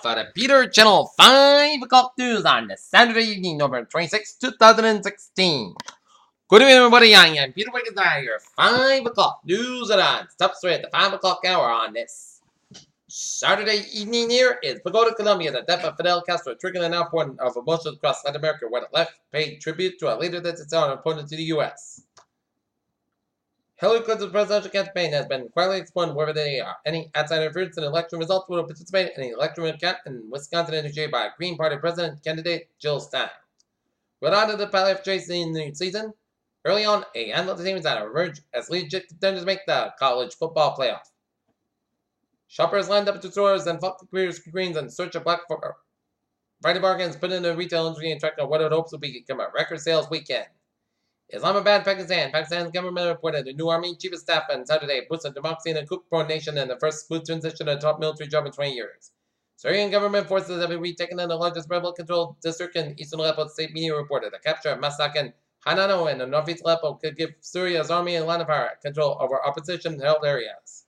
for the Peter Channel 5 o'clock news on the Saturday evening, November 26, 2016. Good evening, everybody. I am Peter Wiggins. Your 5 o'clock news and on. Stop straight at the 5 o'clock hour on this Saturday evening. Here is Bogota, Colombia. The death of Fidel Castro triggering an outpouring of emotions across Latin America, where the left paid tribute to a leader that's its own opponent to the U.S. Hillary Clinton's presidential campaign has been quietly explained whether there are any outside interference in election results will participate in the electoral count in Wisconsin initiated by Green Party president candidate Jill Stein. Without the playoff chase in the season, early on, a handful of teams that emerged as legit contenders make the college football playoff. Shoppers lined up to stores and flocked to computer screens in search of Black Friday bargains put in the retail industry and track on what it hopes will become a record sales weekend. Islamabad, Pakistan. Pakistan's government reported the new army chief of staff on Saturday boosted democracy in a coup-prone nation and the first smooth transition to a top military job in 20 years. Syrian government forces have been retaken in the largest rebel-controlled district in eastern Aleppo. State media reported the capture of Masak and Hanano in the northeast Aleppo could give Syria's army and line of fire control over opposition-held areas.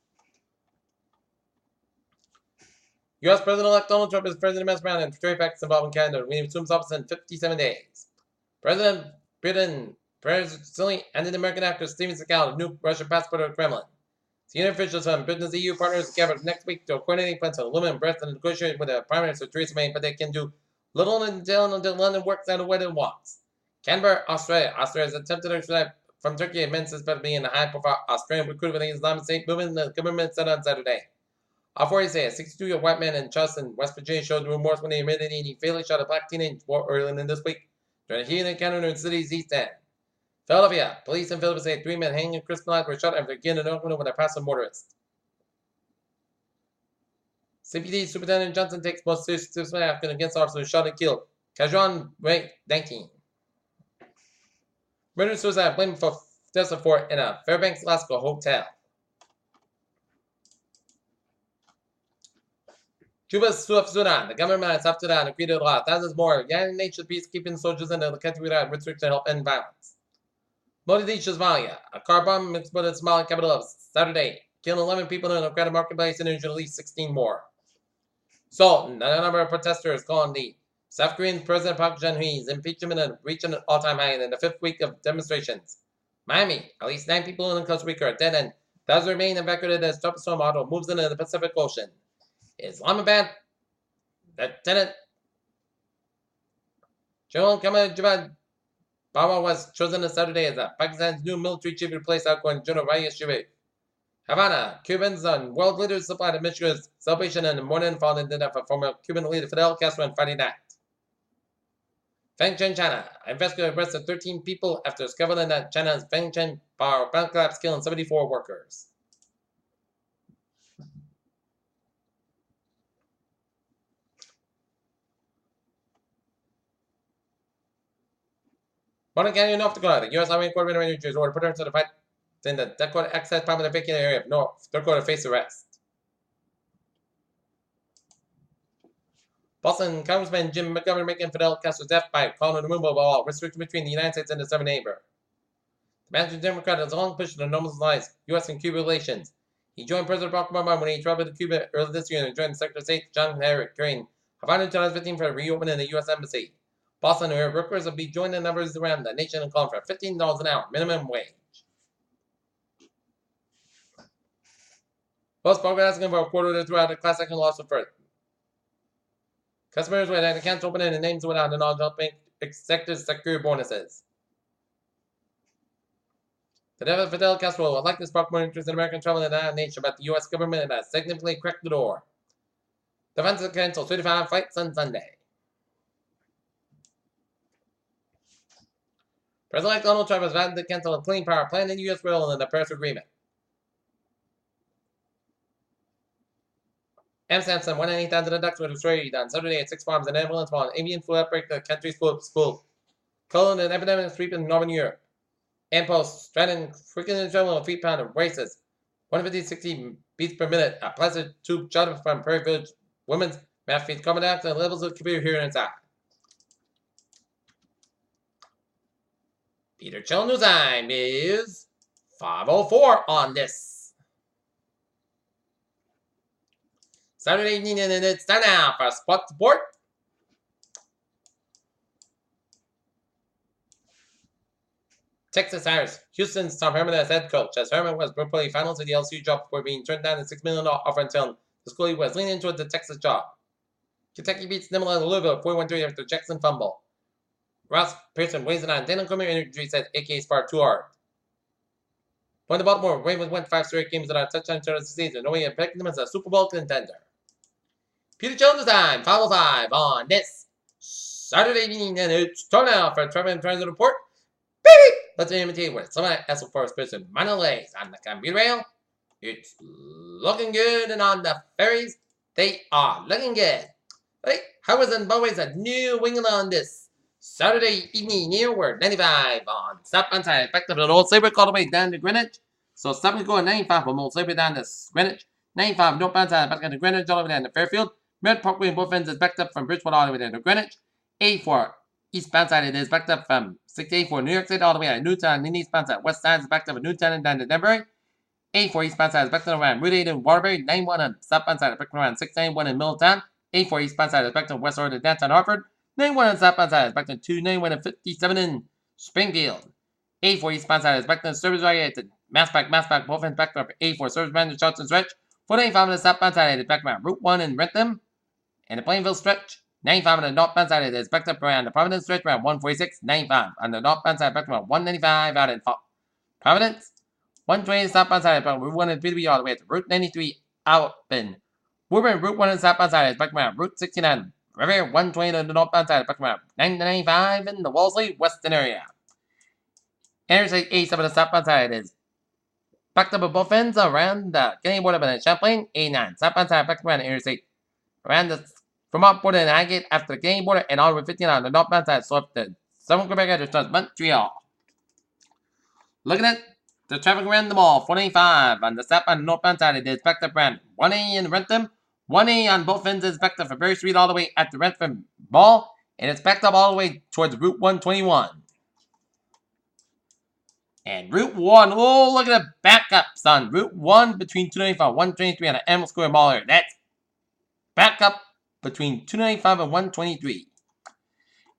U.S. President-elect Donald Trump is President of Round and trade pacts involving Canada when he assumes office in 57 days. President Biden recently ended American actor Steven Seagal a new Russian passport of the Kremlin. Senior officials from Britain's EU partners gathered next week to coordinating plans on aluminum breath and negotiate with the Prime Minister Theresa May, but they can do little until London works out a way it wants. Canberra, Australia. Australia has attempted to extradite from Turkey men suspected of being a high-profile Australian recruiter within the Islamic State movement, the government said on Saturday. Authorities say a 62-year-old white man in Charleston, West Virginia, showed remorse when he admitted he fatally shot a black teenage boy earlier in this week during a heated encounter in the city's east end. Philadelphia. Police in Philadelphia say 3 men hanging in Christmas lights were shot after getting an argument with a passing motorist. CPD Superintendent Johnson takes most serious action against officers shot and killed. Kajuan, rank 19. Murder suicide blamed for death report in a Fairbanks, Alaska hotel. Cuba's Sudan. The government of South Sudan agreed to allow thousands more United Nations peacekeeping soldiers into the country without restrictions to help end violence. Mogadishu, Somalia. A car bomb exploded in Somali capital of Saturday, killing 11 people in a crowded marketplace and injured at least 16 more. Sultan, a number of protesters calling the South Korean President Park Geun-hye's impeachment and reaching an all-time high in the 5th week of demonstrations. Miami, at least 9 people in Costa Rica are dead and thousands remain evacuated as tropical storm Otto moves into the Pacific Ocean. Islamabad, Lieutenant General Qamar Javad Bawa was chosen this Saturday as Pakistan's new military chief to replace outgoing General Reyes Sharif. Havana, Cubans and world leaders supplied a Michigan's celebration in the morning following the death of former Cuban leader Fidel Castro on Friday night. Fengchen, China. Investigators arrested 13 people after discovering that China's Fengchen power plant collapse killing 74 workers. Bonner County, North Dakota. The U.S. Army Corps of Rangers ordered protectors to the fight in the Dakota Access Province vacant area of North Dakota face arrest. Boston Congressman Jim McGovern making Fidel Castro's death by calling the removal of all restrictions between the United States and its southern neighbor. The Manchester Democrat has long pushed to normalize U.S. and Cuba relations. He joined President Barack Obama when he traveled to Cuba earlier this year and joined Secretary of State John Kerry during Havana in 2015 for reopening the U.S. Embassy. Boston area workers will be joining numbers around the nation and calling for $15 an hour minimum wage. Most brokers are asking for a quarter throughout the class action lawsuit first. Customers with accounts open and names without the knowledge of bank executives secure bonuses. The death of Fidel Castro would like to spark more interest in American travel in the United Nations, but the U.S. government has significantly cracked the door. Defense will cancel 35 flights on Sunday. President Donald Trump has vowed to cancel a clean power plan in the U.S. role in the Paris Agreement. Amsterdam 190,000 deducts were destroyed on Saturday at 6 farms in the Netherlands while an avian flu outbreak the country's school. Colon an epidemic sweeping northern Europe. Ampost, Stratton, frequently traveling a feet pound of races. 150-60 beats per minute. A plastic tube shot from Prairie Village. Women's math feeds carbon dioxide levels of computer here inside. Peter Channel News time is 5:04 on this Saturday evening, and it's time now for Spot Support. Texas hires Houston's Tom Herman as head coach, as Herman was reportedly finals with the LSU job before being turned down a $6 million offer until the school he was leaning towards the Texas job. Kentucky beats Nimble and Louisville 41-3 after Jackson fumble. Ross Pearson weighs it on. Daniel Comer injury says AK is far too hard. Going to Baltimore, Ravens won 5 straight games without a touchdown start of the season, knowing it picked them as a Super Bowl contender. Peter Jones time, 5:05 on this Saturday evening, and it's time now for Trevor and Transit Report. Beep! Let's imitate what some SL4 person minor lays on the computer rail. It's looking good, and on the ferries, they are looking good. Hey, Howard's and Bowies a new winging on this Saturday evening nearward 95 on South Side, effective at Old Saybrook all the way down to Greenwich. So South is going 95 from Old Saybrook down to Greenwich. 95 northbound side, back to Greenwich all the way down to Fairfield. Red Parkway and both ends is backed up from Bridgeport all the way down to Greenwich. 84 eastbound side it is backed up from 684 New York State all the way to Newtown. And eastbound side west side is backed up from Newtown and down to Denbury. 84 eastbound side is backed up around Route 8 in Waterbury. 91 on southbound side is backed up around 691 in Middletown. 84 eastbound side is backed up west order to downtown Hartford. 91 on southbound side is backed up 291 and 57 in Springfield. 84 eastbound side is backed up service right to Massback, both ends backed up 84 service band Shots and Stretch. 495 on the southbound side is backed up around Route 1 in Rentham. And the Plainville stretch, 95 on the northbound side is backed up around the Providence stretch around 146, 95 on the northbound side backed up around 195 out in Providence, 120 southbound side around Route 1 and 3 all the way to Route 93 out in Woburn. Route 1 and southbound side is backed around Route 69, River 120 on the northbound side is backed around 95 in the Wolseley Western area. Interstate 87 on the southbound side is backed up at both ends around the Canadian border by Champlain. 89 southbound side backed around the Interstate around the Vermont border and Highgate after the Canadian border and all the way 15 on the northbound side, so up to Southern Quebec at the Montreal. Looking at the traffic around the mall, 485 on the southbound and northbound side, it is backed up around 1A in Rentham, 1A on both ends is backed up from Berry Street all the way at the Rentham Mall, and it's backed up all the way towards Route 121. And Route 1, oh, look at the backups on Route 1 between 295 and 123 on the Animal Square Mall area. That's back up between 295 and 123.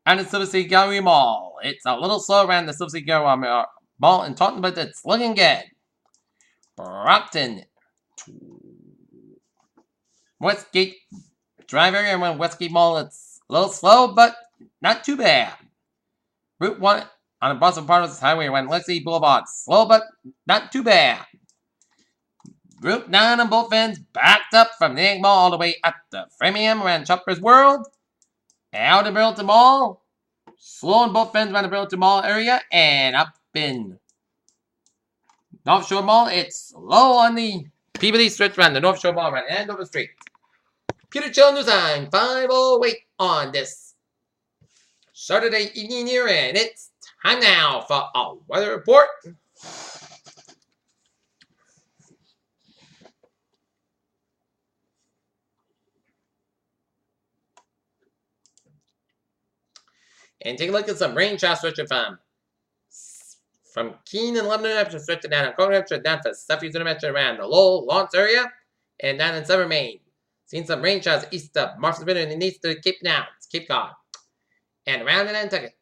And the Silver City Gallery Mall. It's a little slow around the Silver City Gallery Mall in Taunton, but it's looking good. Brockton. Westgate Drive area around Westgate Mall. It's a little slow, but not too bad. Route 1 on the Boston Partners Highway around Lexington Boulevard. Slow, but not too bad. Route 9 on both ends, backed up from the Egg Mall all the way up to Framingham around Shoppers World. Out of Burlington Mall. Slow on both ends around the Burlington Mall area. And up in North Shore Mall, it's slow on the Peabody stretch around the North Shore Mall around Andover Street. Peter Chill News Time, 5:08 on this Saturday evening here. And it's time now for a weather report. And take a look at some rain showers stretching from Keene and Lebanon up to stretching down on Concord up down to Suffolk around the Lowell, Lawrence area, and down in Southern Maine. Seeing some rain showers east of Martha's Vineyard and east of Cape Downs, Cape Cod, and around in Nantucket.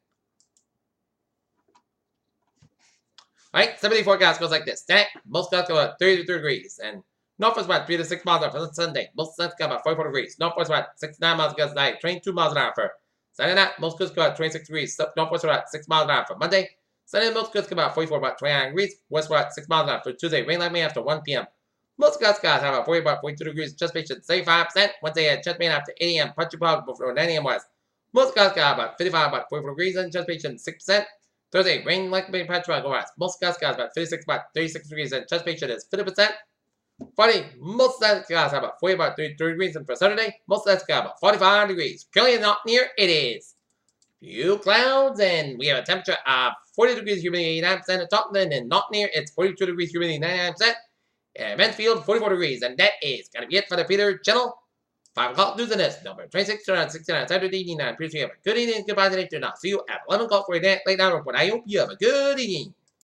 Alright, 70 forecast goes like this. Tonight, most clouds go about 30 to 3 degrees, and northwest about 3 to 6 miles an hour for Sunday. Most suns go about 44 degrees. Northwest about 6 to 9 miles an hour, 22 miles an hour for Sunday night, most coasts go about 26 degrees. Northwest about 6 miles an hour for Monday. Sunday, most coasts go about 44, about 29 degrees. West about 6 miles an hour for Tuesday. Rain likely after 1 p.m. Most coasts have about 40, about 42 degrees. Anticipation 75%. Wednesday at Chesapeake after 8 a.m. Punchy Pog before 9 a.m. west. Most coasts about 55, about 44 degrees. Anticipation 6%. Thursday, rain likely Punchy Pog west. Most coasts about 56, about 36 degrees. Anticipation is 50%. Friday, most skies have about 40, about 33 degrees. And for Saturday, most skies have about 45 degrees. Currently not near, it is few clouds, and we have a temperature of 40 degrees, humidity 89% at Taunton, and not near, it's 42 degrees, humidity 99%. And Mansfield, 44 degrees, and that is going to be it for the Peter Channel. 5 o'clock news on this, number 26, around 69, Saturday evening. I appreciate you have a good evening, goodbye today. I'll see you at 11 o'clock for a late night report. I hope you have a good evening.